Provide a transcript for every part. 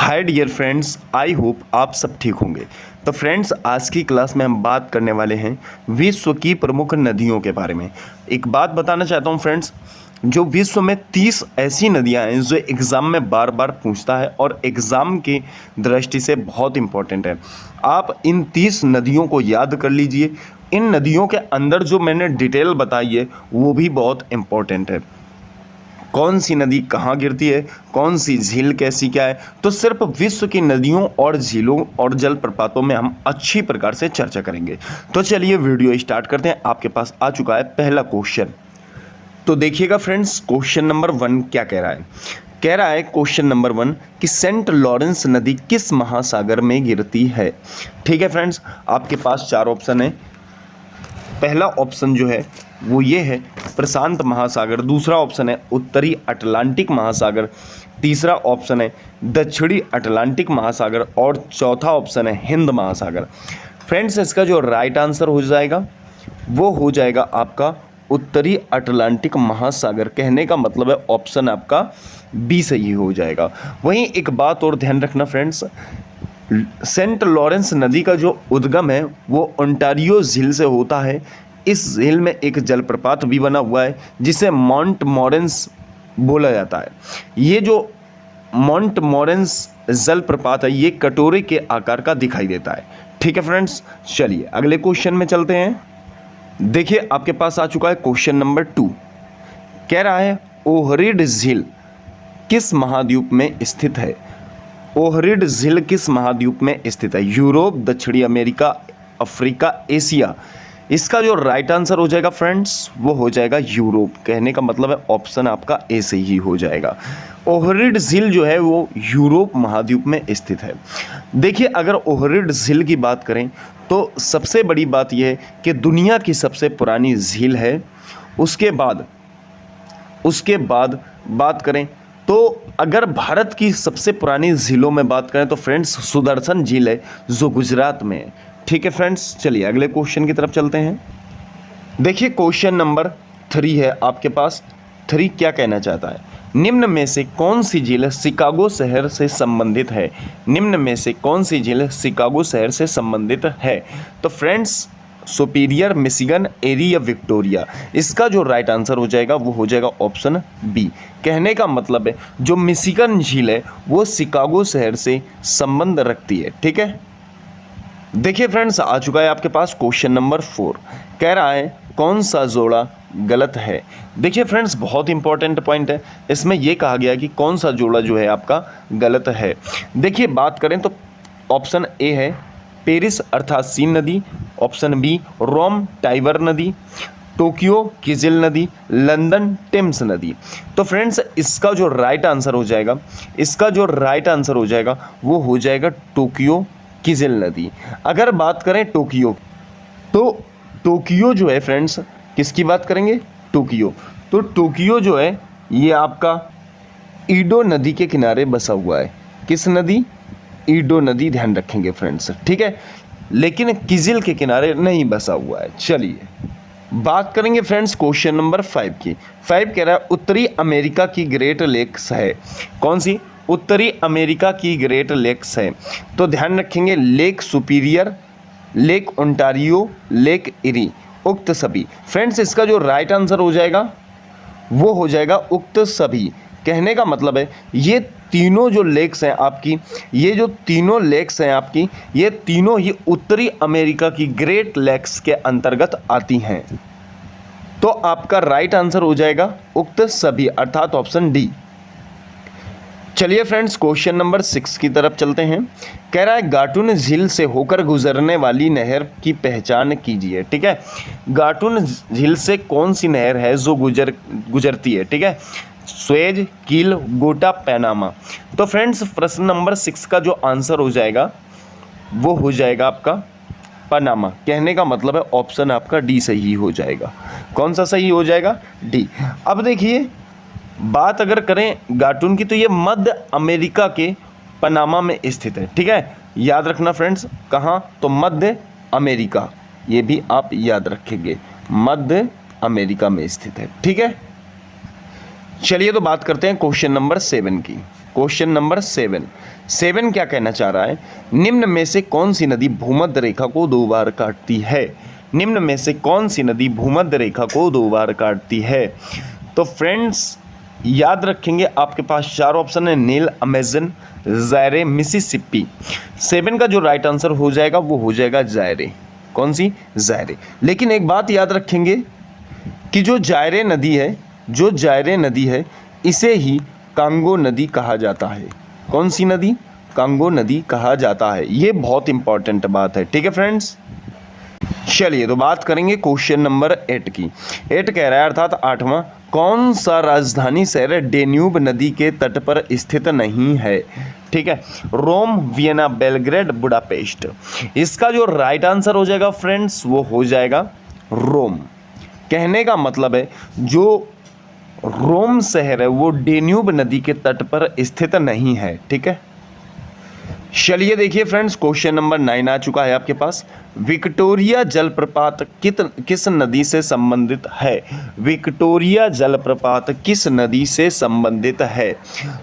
Hi dear friends, I hope आप सब ठीक होंगे। तो फ्रेंड्स, आज की क्लास में हम बात करने वाले हैं विश्व की प्रमुख नदियों के बारे में। एक बात बताना चाहता हूं फ्रेंड्स, जो विश्व में 30 ऐसी नदियां हैं जो एग्ज़ाम में बार बार पूछता है और एग्ज़ाम की दृष्टि से बहुत इंपॉर्टेंट है। आप इन 30 नदियों को याद कर लीजिए। इन नदियों के अंदर जो मैंने डिटेल बताई है वो भी बहुत इंपॉर्टेंट है। कौन सी नदी कहाँ गिरती है, कौन सी झील कैसी क्या है, तो सिर्फ विश्व की नदियों और झीलों और जलप्रपातों में हम अच्छी प्रकार से चर्चा करेंगे। तो चलिए वीडियो स्टार्ट करते हैं। आपके पास आ चुका है पहला क्वेश्चन। तो देखिएगा फ्रेंड्स, क्वेश्चन नंबर 1 क्या कह रहा है। कह रहा है क्वेश्चन नंबर 1 कि सेंट लॉरेंस नदी किस महासागर में गिरती है। ठीक है फ्रेंड्स, आपके पास 4 ऑप्शन है। पहला ऑप्शन जो है वो ये है प्रशांत महासागर, दूसरा ऑप्शन है उत्तरी अटलांटिक महासागर, तीसरा ऑप्शन है दक्षिणी अटलांटिक महासागर और चौथा ऑप्शन है हिंद महासागर। फ्रेंड्स, इसका जो राइट आंसर हो जाएगा वो हो जाएगा आपका उत्तरी अटलांटिक महासागर। कहने का मतलब है ऑप्शन आपका बी सही हो जाएगा। वहीं एक बात और ध्यान रखना फ्रेंड्स, सेंट लॉरेंस नदी का जो उद्गम है वो ओंटारियो झील से होता है। इस झील में एक जलप्रपात भी बना हुआ है जिसे माउंट मॉरेंस बोला जाता है। ये जो माउंट मॉरेंस जलप्रपात है ये कटोरे के आकार का दिखाई देता है। ठीक है फ्रेंड्स, चलिए अगले क्वेश्चन में चलते हैं। देखिए आपके पास आ चुका है क्वेश्चन नंबर 2। कह रहा है ओहरिड झील किस महाद्वीप में स्थित है। ओहरिड झील किस महाद्वीप में स्थित है। यूरोप, दक्षिणी अमेरिका, अफ्रीका, एशिया। इसका जो राइट आंसर हो जाएगा फ्रेंड्स वो हो जाएगा यूरोप। कहने का मतलब है ऑप्शन आपका ए से ही हो जाएगा। ओहरिड झील जो है वो यूरोप महाद्वीप में स्थित है। देखिए, अगर ओहरिड झील की बात करें तो सबसे बड़ी बात यह है कि दुनिया की सबसे पुरानी झील है। उसके बाद बात करें तो अगर भारत की सबसे पुरानी झीलों में बात करें तो फ्रेंड्स सुदर्शन झील है जो गुजरात में है। ठीक है फ्रेंड्स, चलिए अगले क्वेश्चन की तरफ चलते हैं। देखिए क्वेश्चन नंबर 3 है आपके पास। 3 क्या कहना चाहता है, निम्न में से कौन सी झील शिकागो शहर से संबंधित है। निम्न में से कौन सी झील शिकागो शहर से संबंधित है। तो फ्रेंड्स सुपीरियर, मिशिगन, एरी या विक्टोरिया। इसका जो राइट आंसर हो जाएगा वो हो जाएगा ऑप्शन बी। कहने का मतलब है जो मिशिगन झील है वो शिकागो शहर से संबंध रखती है। ठीक है, देखिए फ्रेंड्स आ चुका है आपके पास क्वेश्चन नंबर 4। कह रहा है कौन सा जोड़ा गलत है। देखिए फ्रेंड्स, बहुत इंपॉर्टेंट पॉइंट है। इसमें यह कहा गया है कि कौन सा जोड़ा जो है आपका गलत है। देखिए बात करें तो ऑप्शन ए है पेरिस अर्थात सीन नदी, ऑप्शन बी रोम टाइबर नदी, टोक्यो किजिल नदी, लंदन टेम्स नदी। तो फ्रेंड्स इसका जो राइट आंसर हो जाएगा वो हो जाएगा टोक्यो किजिल नदी। अगर बात करें टोक्यो, तो टोक्यो जो है फ्रेंड्स किसकी बात करेंगे, टोक्यो। तो टोक्यो जो है ये आपका ईडो नदी के किनारे बसा हुआ है। किस नदी, ईडो नदी, ध्यान रखेंगे फ्रेंड्स। ठीक है, लेकिन किजिल के किनारे नहीं बसा हुआ है। चलिए बात करेंगे फ्रेंड्स क्वेश्चन नंबर 5 की। 5 कह रहा है उत्तरी अमेरिका की ग्रेट लेक्स है। कौन सी, उत्तरी अमेरिका की ग्रेट लेक्स है। तो ध्यान रखेंगे lake superior, lake Ontario, lake eri, उक्त सभी। फ्रेंड्स इसका जो राइट आंसर हो जाएगा वो हो जाएगा उक्त सभी। कहने का मतलब है ये तीनों जो लेक्स हैं आपकी, ये तीनों ही उत्तरी अमेरिका की ग्रेट लेक्स के अंतर्गत आती हैं। तो आपका राइट आंसर हो जाएगा उक्त सभी अर्थात ऑप्शन डी। चलिए फ्रेंड्स क्वेश्चन नंबर 6 की तरफ चलते हैं। कह रहा है गाटुन झील से होकर गुजरने वाली नहर की पहचान कीजिए। ठीक है, गाटुन झील से कौन सी नहर है जो गुजरती है। ठीक है, स्वेज, कील, गोटा, पैनामा। तो फ्रेंड्स प्रश्न नंबर 6 का जो आंसर हो जाएगा वो हो जाएगा आपका पनामा। कहने का मतलब है ऑप्शन आपका डी सही हो जाएगा। कौन सा सही हो जाएगा, डी। अब देखिए बात अगर करें गाटुन की तो ये मध्य अमेरिका के पनामा में स्थित है। ठीक है, याद रखना फ्रेंड्स, कहाँ, तो मध्य अमेरिका, ये भी आप याद रखेंगे, मध्य अमेरिका में स्थित है। ठीक है, चलिए तो बात करते हैं क्वेश्चन नंबर 7 की। क्वेश्चन नंबर 7 क्या कहना चाह रहा है, निम्न में से कौन सी नदी भूमध्य रेखा को 2 बार काटती है। निम्न में से कौन सी नदी भूमध्य रेखा को 2 बार काटती है। तो फ्रेंड्स याद रखेंगे, आपके पास 4 ऑप्शन है, नील, अमेजन, जायरे, मिसिसिपी। 7 का जो राइट आंसर हो जाएगा वो हो जाएगा जायरे। कौन सी? जायरे। लेकिन एक बात याद रखेंगे कि जो जायरे नदी है इसे ही कांगो नदी कहा जाता है। कौन सी नदी? कांगो नदी कहा जाता है। ये बहुत इंपॉर्टेंट बात है, ठीक है फ्रेंड्स। चलिए तो बात करेंगे क्वेश्चन नंबर 8 की। 8 कह रहा है अर्थात 8वां, कौन सा राजधानी शहर डेन्यूब नदी के तट पर स्थित नहीं है। ठीक है, रोम, वियना, बेलग्रेड, बुडापेस्ट। इसका जो राइट आंसर हो जाएगा फ्रेंड्स वो हो जाएगा रोम। कहने का मतलब है जो रोम शहर है वो डेन्यूब नदी के तट पर स्थित नहीं है। ठीक है, चलिए देखिए फ्रेंड्स, क्वेश्चन नंबर 9 आ चुका है आपके पास। विक्टोरिया जलप्रपात किस नदी से संबंधित है। विक्टोरिया जलप्रपात किस नदी से संबंधित है।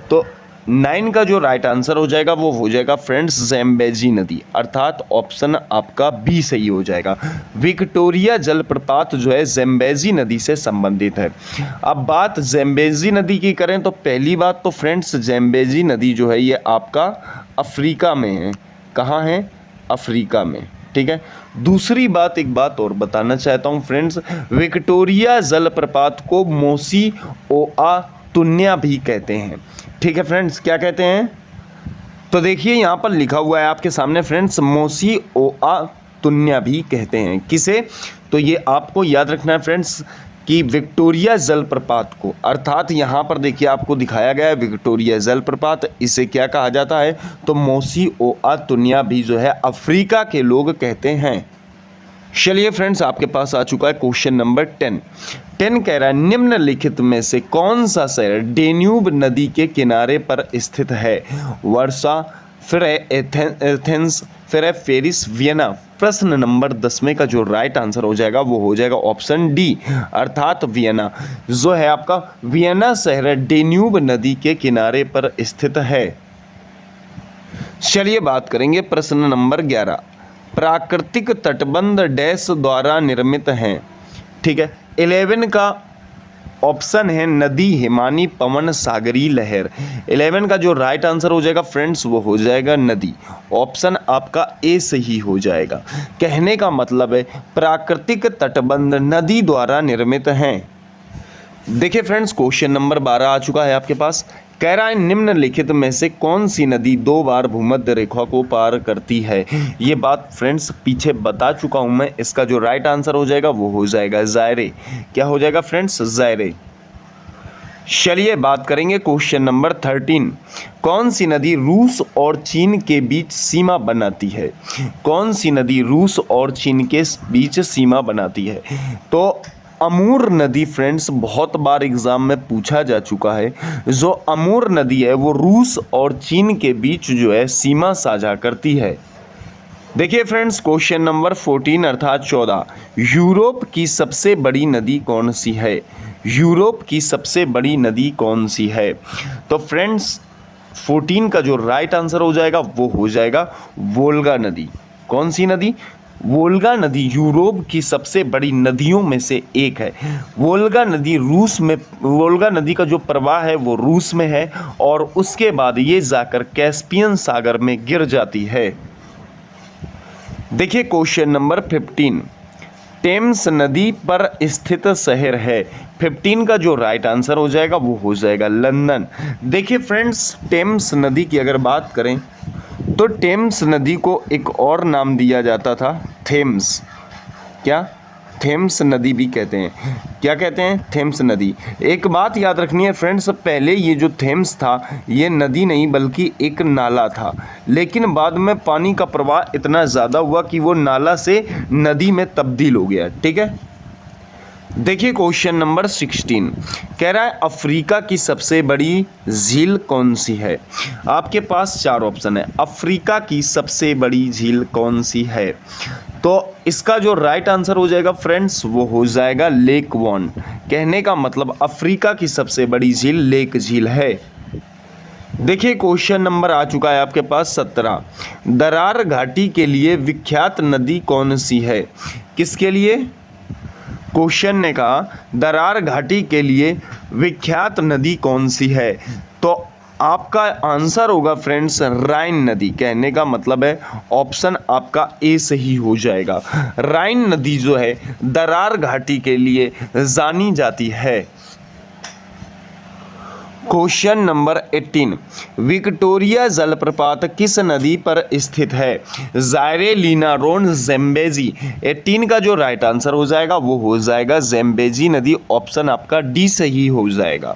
तो 9 का जो राइट आंसर हो जाएगा वो हो जाएगा फ्रेंड्स ज़ैम्बेज़ी नदी, अर्थात ऑप्शन आपका बी सही हो जाएगा। विक्टोरिया जलप्रपात जो है ज़ैम्बेज़ी नदी से संबंधित है। अब बात ज़ैम्बेज़ी नदी की करें तो पहली बात तो फ्रेंड्स ज़ैम्बेज़ी नदी जो है ये आपका अफ्रीका में है। कहाँ है? अफ्रीका में। ठीक है, दूसरी बात, एक बात और बताना चाहता हूँ फ्रेंड्स, विक्टोरिया जलप्रपात को मोसी ओआ तुन्या भी कहते हैं। ठीक है फ्रेंड्स, क्या कहते हैं? तो देखिए यहाँ पर लिखा हुआ है आपके सामने फ्रेंड्स, मोसी ओआ तुन्या भी कहते हैं। किसे? तो ये आपको याद रखना है फ्रेंड्स कि विक्टोरिया जलप्रपात को, अर्थात यहाँ पर देखिए आपको दिखाया गया है विक्टोरिया जलप्रपात, इसे क्या कहा जाता है? तो मोसी ओआ तुन्या भी जो है अफ्रीका के लोग कहते हैं। चलिए फ्रेंड्स, आपके पास आ चुका है क्वेश्चन नंबर 10 कह रहा है निम्नलिखित में से कौन सा शहर डेन्यूब नदी के किनारे पर स्थित है। वर्षा, फिर है एथेंस, फिर है पेरिस, वियना। प्रश्न नंबर 10 का जो राइट आंसर हो जाएगा वो हो जाएगा ऑप्शन डी, अर्थात वियना। जो है आपका वियना शहर डेन्यूब नदी के किनारे पर स्थित है। चलिए बात करेंगे प्रश्न नंबर 11, प्राकृतिक तटबंध डैश द्वारा निर्मित हैं। ठीक है, 11 का ऑप्शन है नदी, हिमानी, पवन, सागरी लहर। 11 का जो राइट आंसर हो जाएगा फ्रेंड्स वो हो जाएगा नदी। ऑप्शन आपका ए सही हो जाएगा। कहने का मतलब है प्राकृतिक तटबंध नदी द्वारा निर्मित हैं। देखिए फ्रेंड्स, क्वेश्चन नंबर 12 आ चुका है आपके पास। कह रहा है निम्नलिखित में से कौन सी नदी 2 बार भूमध्य रेखा को पार करती है। ये बात फ्रेंड्स पीछे बता चुका हूं मैं। इसका जो राइट आंसर हो जाएगा वो हो जाएगा जायरे। क्या हो जाएगा फ्रेंड्स? जायरे। चलिए बात करेंगे क्वेश्चन नंबर 13, कौन सी नदी रूस और चीन के बीच सीमा बनाती है। कौन सी नदी रूस और चीन के बीच सीमा बनाती है। तो अमूर नदी फ्रेंड्स बहुत बार एग्जाम में पूछा जा चुका है। जो अमूर नदी है वो रूस और चीन के बीच जो है सीमा साझा करती है। देखिए फ्रेंड्स, क्वेश्चन नंबर 14 अर्थात 14, यूरोप की सबसे बड़ी नदी कौन सी है। यूरोप की सबसे बड़ी नदी कौन सी है। तो फ्रेंड्स 14 का जो राइट आंसर हो जाएगा वो हो जाएगा वोल्गा नदी। कौन सी नदी? वोल्गा नदी यूरोप की सबसे बड़ी नदियों में से एक है। वोल्गा नदी का जो प्रवाह है वो रूस में है और उसके बाद ये जाकर कैस्पियन सागर में गिर जाती है। देखिए क्वेश्चन नंबर 15, टेम्स नदी पर स्थित शहर है। 15 का जो राइट आंसर हो जाएगा वो हो जाएगा लंदन। देखिए फ्रेंड्स, टेम्स नदी की अगर बात करें तो टेम्स नदी को एक और नाम दिया जाता था, थेम्स। क्या? थेम्स नदी भी कहते हैं। क्या कहते हैं? थेम्स नदी। एक बात याद रखनी है फ्रेंड्स, पहले ये जो थेम्स था ये नदी नहीं बल्कि एक नाला था, लेकिन बाद में पानी का प्रवाह इतना ज़्यादा हुआ कि वो नाला से नदी में तब्दील हो गया। ठीक है, देखिए क्वेश्चन नंबर 16 कह रहा है अफ्रीका की सबसे बड़ी झील कौन सी है। आपके पास 4 ऑप्शन है। अफ्रीका की सबसे बड़ी झील कौन सी है। तो इसका जो राइट आंसर हो जाएगा फ्रेंड्स वो हो जाएगा लेक वॉन। कहने का मतलब अफ्रीका की सबसे बड़ी झील लेक झील है। देखिए क्वेश्चन नंबर आ चुका है आपके पास 17। दरार घाटी के लिए विख्यात नदी कौन सी है? किसके लिए? क्वेश्चन ने कहा दरार घाटी के लिए विख्यात नदी कौन सी है? तो आपका आंसर होगा फ्रेंड्स राइन नदी। कहने का मतलब है ऑप्शन आपका ए सही हो जाएगा। राइन नदी जो है दरार घाटी के लिए जानी जाती है। Question number 18। विक्टोरिया जलप्रपात किस नदी पर स्थित है? जायरे, लीना, रोन, ज़ेम्बेजी। 18 का जो राइट आंसर हो जाएगा वो हो जाएगा ज़ेम्बेजी नदी। ऑप्शन आपका डी सही हो जाएगा।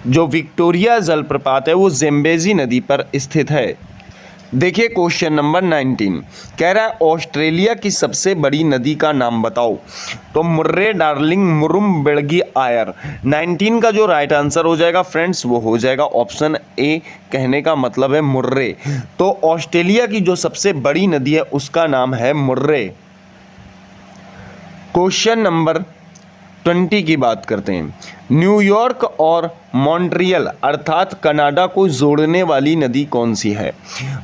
जो विक्टोरिया जलप्रपात है वो ज़ेम्बेजी नदी पर स्थित है। देखिए क्वेश्चन नंबर 19 कह रहा है ऑस्ट्रेलिया की सबसे बड़ी नदी का नाम बताओ। तो मुर्रे, डार्लिंग, मुरुम, बेड़गी, आयर। 19 का जो राइट आंसर हो जाएगा फ्रेंड्स वो हो जाएगा ऑप्शन ए। कहने का मतलब है मुर्रे। तो ऑस्ट्रेलिया की जो सबसे बड़ी नदी है उसका नाम है मुर्रे। क्वेश्चन नंबर 20 की बात करते हैं। न्यूयॉर्क और मॉन्ट्रियल अर्थात कनाडा को जोड़ने वाली नदी कौन सी है?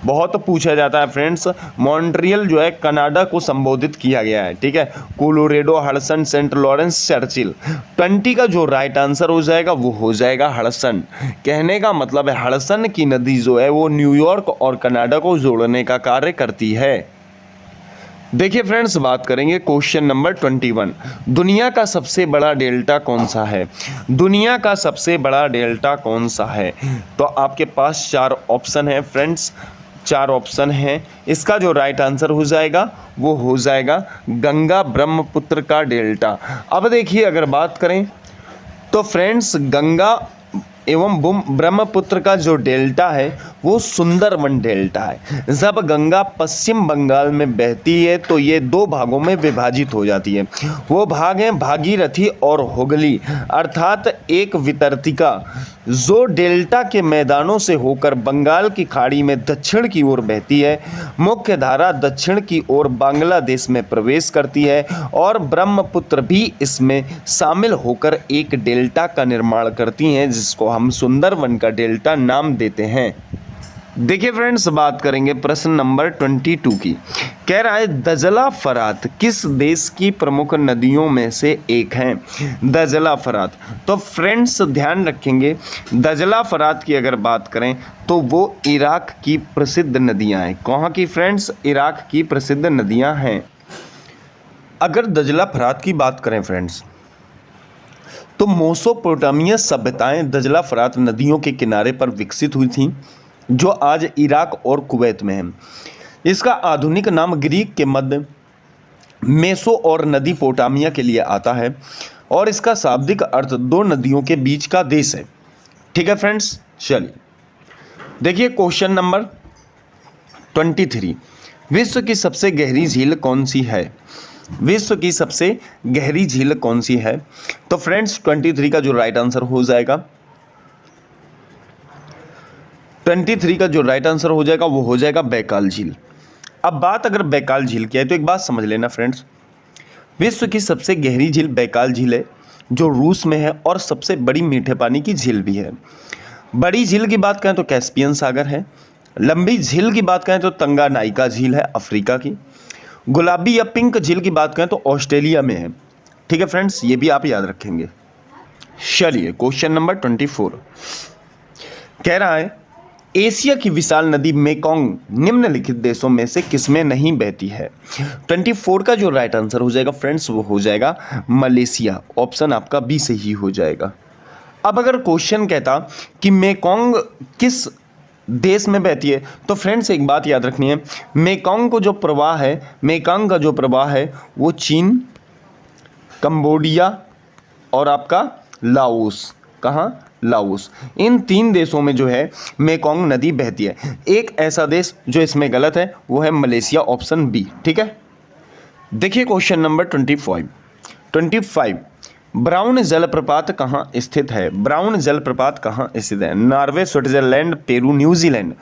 बहुत पूछा जाता है फ्रेंड्स। मॉन्ट्रियल जो है कनाडा को संबोधित किया गया है, ठीक है। Colorado, Hudson, Saint Lawrence, Churchill. 20 का जो राइट आंसर हो जाएगा वो हो जाएगा हडसन। कहने का मतलब है हडसन की नदी जो है वो न्यूयॉर्क और कनाडा को जोड़ने का कार्य करती है। देखिए फ्रेंड्स बात करेंगे क्वेश्चन नंबर 21। दुनिया का सबसे बड़ा डेल्टा कौन सा है? दुनिया का सबसे बड़ा डेल्टा कौन सा है? तो आपके पास 4 ऑप्शन है फ्रेंड्स, 4 ऑप्शन हैं। इसका जो राइट आंसर हो जाएगा वो हो जाएगा गंगा ब्रह्मपुत्र का डेल्टा। अब देखिए अगर बात करें तो फ्रेंड्स गंगा एवं ब्रह्मपुत्र का जो डेल्टा है वो सुंदरवन डेल्टा है। जब गंगा पश्चिम बंगाल में बहती है तो ये 2 भागों में विभाजित हो जाती है। वो भाग हैं भागीरथी और हुगली, अर्थात एक वितरतिका जो डेल्टा के मैदानों से होकर बंगाल की खाड़ी में दक्षिण की ओर बहती है। मुख्य धारा दक्षिण की ओर बांग्लादेश में प्रवेश करती है और ब्रह्मपुत्र भी इसमें शामिल होकर एक डेल्टा का निर्माण करती हैं जिसको हम सुंदरवन का डेल्टा नाम देते हैं। देखिए फ्रेंड्स बात करेंगे प्रश्न नंबर 22 की। कह रहा है दजला फरात किस देश की प्रमुख नदियों में से एक है? दजला फरात। तो फ्रेंड्स ध्यान रखेंगे दजला फरात की अगर बात करें तो वो इराक की प्रसिद्ध नदियां हैं। कहाँ की फ्रेंड्स? इराक की प्रसिद्ध नदियां हैं। अगर दजला फरात की बात करें फ्रेंड्स तो मेसोपोटामिया सभ्यताएं दजला फरात नदियों के किनारे पर विकसित हुई थीं जो आज इराक और कुवैत में है। इसका आधुनिक नाम ग्रीक के मध्य मेसो और नदी पोटामिया के लिए आता है और इसका शाब्दिक अर्थ 2 नदियों के बीच का देश है। ठीक है फ्रेंड्स, चलिए देखिए क्वेश्चन नंबर 23। विश्व की सबसे गहरी झील कौन सी है? विश्व की सबसे गहरी झील कौन सी है? तो फ्रेंड्स 23 का जो राइट आंसर हो जाएगा 23 का जो राइट आंसर हो जाएगा वो हो जाएगा बैकाल झील। अब बात अगर बैकाल झील की है तो एक बात समझ लेना फ्रेंड्स, विश्व की सबसे गहरी झील बैकाल झील है जो रूस में है और सबसे बड़ी मीठे पानी की झील भी है। बड़ी झील की बात करें तो कैस्पियन सागर है। लंबी झील की बात करें तो तंगानाइका झील है अफ्रीका की। गुलाबी या पिंक झील की बात करें तो ऑस्ट्रेलिया में है। ठीक है फ्रेंड्स, ये भी आप याद रखेंगे। चलिए क्वेश्चन नंबर 24 कह रहा है एशिया की विशाल नदी मेकोंग निम्नलिखित देशों में से किसमें नहीं बहती है? 24 का जो राइट आंसर हो जाएगा फ्रेंड्स वो हो जाएगा मलेशिया। ऑप्शन आपका बी सही हो जाएगा। अब अगर क्वेश्चन कहता कि मेकोंग किस देश में बहती है तो फ्रेंड्स एक बात याद रखनी है, मेकोंग को जो प्रवाह है, मेकोंग का जो प्रवाह है वो चीन, कंबोडिया और आपका लाओस, कहाँ? लाओस, इन 3 देशों में जो है मेकोंग नदी बहती है। एक ऐसा देश जो इसमें गलत है वो है मलेशिया, ऑप्शन बी। ठीक है, देखिए क्वेश्चन नंबर 25 ब्राउन जलप्रपात कहाँ स्थित है? ब्राउन जलप्रपात कहाँ स्थित है? Norway, Switzerland, Peru, New Zealand.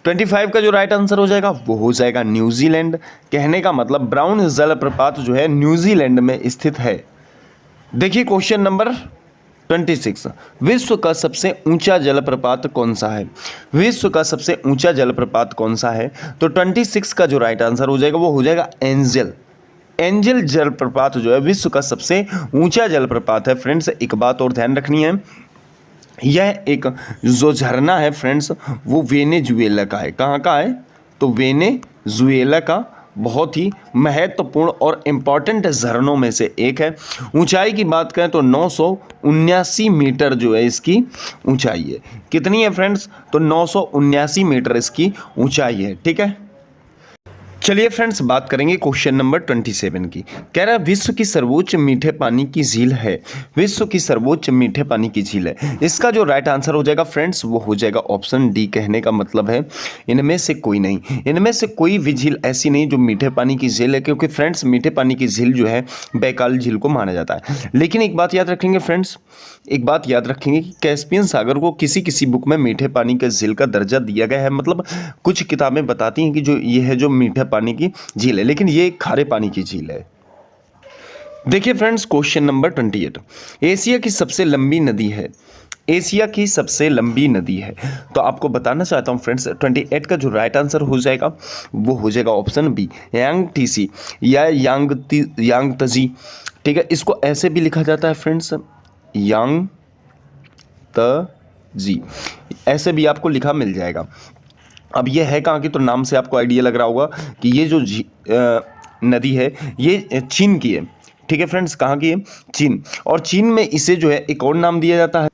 25 का जो राइट आंसर हो जाएगा वो हो जाएगा न्यूजीलैंड। कहने का मतलब ब्राउन जलप्रपात जो है न्यूजीलैंड में स्थित है। देखिए क्वेश्चन नंबर 26। विश्व का सबसे ऊंचा जलप्रपात कौन सा है? विश्व का सबसे ऊंचा जलप्रपात कौन सा है? तो 26 का जो राइट आंसर हो जाएगा वो हो जाएगा एंजल। एंजल जलप्रपात जो है विश्व का सबसे ऊंचा जलप्रपात है। फ्रेंड्स एक बात और ध्यान रखनी है, यह एक जो झरना है फ्रेंड्स वो वेनेजुएला का है। कहाँ का है? तो वेनेजुएला का बहुत ही महत्वपूर्ण और इम्पॉर्टेंट झरनों में से एक है। ऊंचाई की बात करें तो 979 मीटर जो है इसकी ऊंचाई है। कितनी है फ्रेंड्स? तो 979 मीटर इसकी ऊंचाई है। ठीक है, चलिए फ्रेंड्स बात करेंगे क्वेश्चन नंबर 27 की। कह रहा है विश्व की सर्वोच्च मीठे पानी की झील है। विश्व की सर्वोच्च मीठे पानी की झील है। इसका जो राइट आंसर हो जाएगा फ्रेंड्स वो हो जाएगा ऑप्शन डी। कहने का मतलब है इनमें से कोई नहीं, इनमें से कोई भी झील ऐसी नहीं जो मीठे पानी की झील है, क्योंकि फ्रेंड्स मीठे पानी की झील जो है बैकाल झील को माना जाता है। लेकिन एक बात याद रखेंगे फ्रेंड्स, एक बात याद रखेंगे कि कैस्पियन सागर को किसी किसी बुक में मीठे पानी के झील का दर्जा दिया गया है। मतलब कुछ किताबें बताती हैं कि जो ये है जो मीठे पानी की झील है, लेकिन ये खारे पानी की झील है। देखिए फ्रेंड्स क्वेश्चन नंबर 28। एशिया की सबसे लंबी नदी है। एशिया की सबसे लंबी नदी है। तो आपको बताना चाहता हूं फ्रेंड्स 28 का जो राइट आंसर हो जाएगा वो हो जाएगा ऑप्शन बी, यांगटीसी या यांगतजी। ठीक है, इसको ऐसे भी लिखा जाता है फ्रेंड्स, यांगतजी, ऐसे भी आपको लिखा मिल जाएगा। अब ये है कहाँ की? तो नाम से आपको आइडिया लग रहा होगा कि ये जो नदी है ये चीन की है। ठीक है फ्रेंड्स, कहाँ की है? चीन। और चीन में इसे जो है एक और नाम दिया जाता है,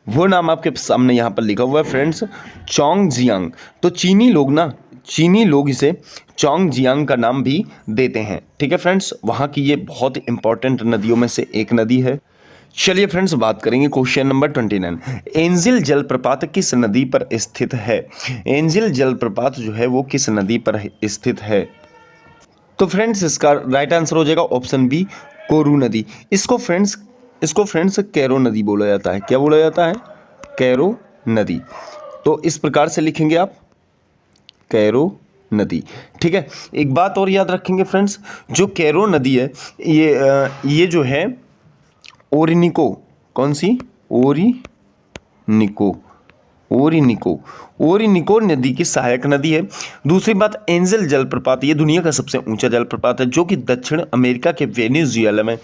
वो नाम आपके सामने यहाँ पर लिखा हुआ है फ्रेंड्स, चोंगजियांग। तो चीनी लोग इसे चोंगजियांग का नाम भी देते हैं। ठीक है फ्रेंड्स, वहाँ की ये बहुत इंपॉर्टेंट नदियों में से एक नदी है। चलिए फ्रेंड्स बात करेंगे क्वेश्चन नंबर 29। एंजिल जलप्रपात किस नदी पर स्थित है? एंजिल जलप्रपात जो है वो किस नदी पर स्थित है? तो फ्रेंड्स इसका राइट आंसर हो जाएगा ऑप्शन बी, कोरू नदी। इसको फ्रेंड्स कैरो नदी बोला जाता है। क्या बोला जाता है? कैरो नदी। तो इस प्रकार से लिखेंगे आप, कैरो नदी। ठीक है, एक बात और याद रखेंगे फ्रेंड्स, जो कैरो नदी है ये जो है ओरिनिको, कौन सी? ओरिनिको नदी की सहायक नदी है। दूसरी बात, एंजल जलप्रपात ये दुनिया का सबसे ऊंचा जलप्रपात है जो कि दक्षिण अमेरिका के वेनेजुएला में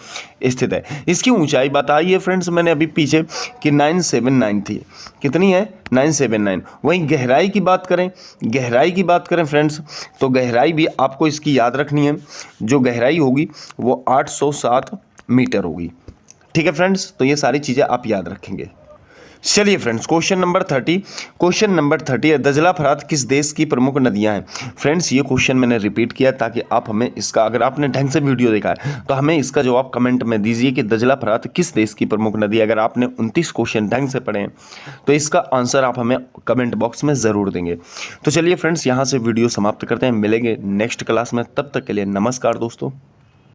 स्थित है। इसकी ऊंचाई बताई है फ्रेंड्स मैंने अभी पीछे कि 979 थी। कितनी है? 979। वहीं गहराई की बात करें फ्रेंड्स, तो गहराई भी आपको इसकी याद रखनी है। जो गहराई होगी वो 807 मीटर होगी। ठीक है फ्रेंड्स, तो ये सारी चीज़ें आप याद रखेंगे। चलिए फ्रेंड्स क्वेश्चन नंबर 30 है, दजला फरात किस देश की प्रमुख नदियां हैं? फ्रेंड्स ये क्वेश्चन मैंने रिपीट किया ताकि आप हमें इसका, अगर आपने ढंग से वीडियो देखा है तो हमें इसका जवाब कमेंट में दीजिए कि दजला फरात किस देश की प्रमुख नदी है। अगर आपने 29 क्वेश्चन ढंग से पढ़े हैं तो इसका आंसर आप हमें कमेंट बॉक्स में ज़रूर देंगे। तो चलिए फ्रेंड्स यहाँ से वीडियो समाप्त करते हैं, मिलेंगे नेक्स्ट क्लास में। तब तक के लिए नमस्कार दोस्तों।